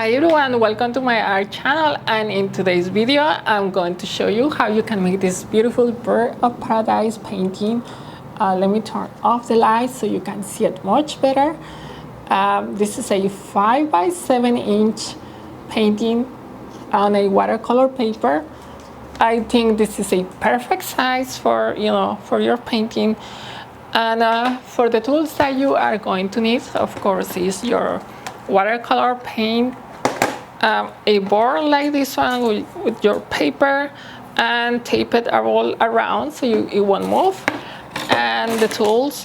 Hi everyone, welcome to my art channel, and in today's video I'm going to show you how you can make this beautiful bird of paradise painting. Let me turn off the light so you can see it much better. This is a 5 by 7 inch painting on a watercolor paper. I think this is a perfect size for your painting. And for the tools that you are going to need, of course, is your watercolor paint, a board like this one with your paper, and tape it all around so it won't move. And the tools,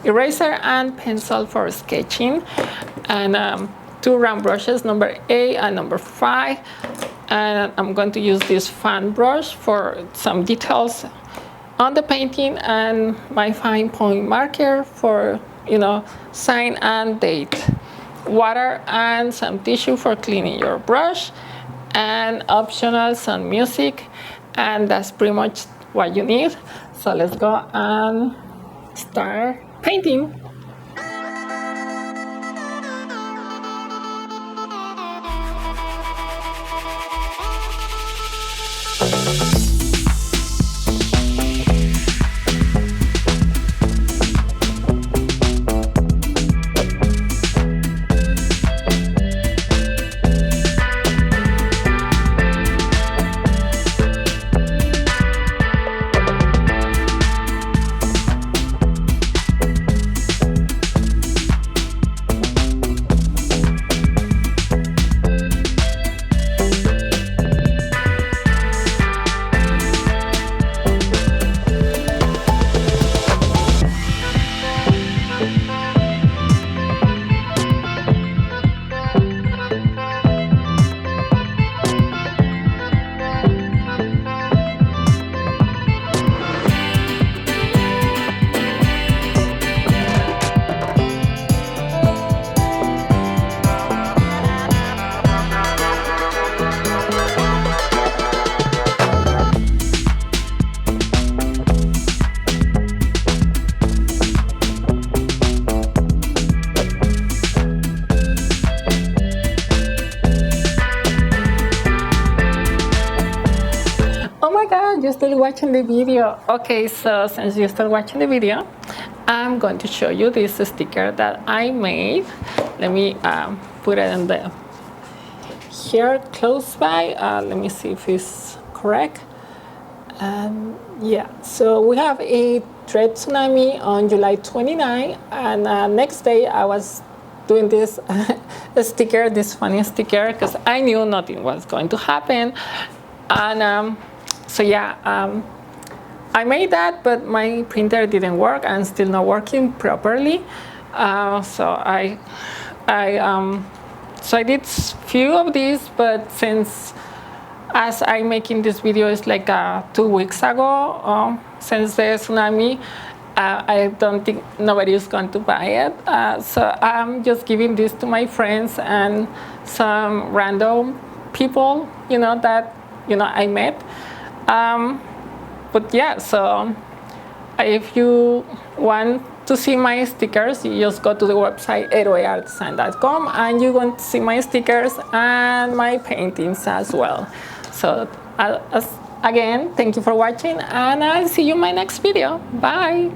eraser and pencil for sketching, and 2 round brushes, number 8 and number 5. And I'm going to use this fan brush for some details on the painting, and my fine point marker for sign and date, water and some tissue for cleaning your brush, and optional some music, and that's pretty much what you need. So let's go and start painting. You're still watching the video. Okay, so since you still watching the video, I'm going to show you this sticker that I made. Let me put it in the here close by. Let me see if it's correct. Yeah, so we have a threat tsunami on July 29, and next day I was doing this sticker, this funny sticker, because I knew nothing was going to happen. And so yeah, I made that, but my printer didn't work and still not working properly. So I did few of these, but since as I'm making this video is like 2 weeks ago, since the tsunami, I don't think nobody is going to buy it. So I'm just giving this to my friends and some random people, that I met. But yeah, so if you want to see my stickers, you just go to the website 808artdesign.com, and you're going to see my stickers and my paintings as well. So again, thank you for watching, and I'll see you in my next video. Bye.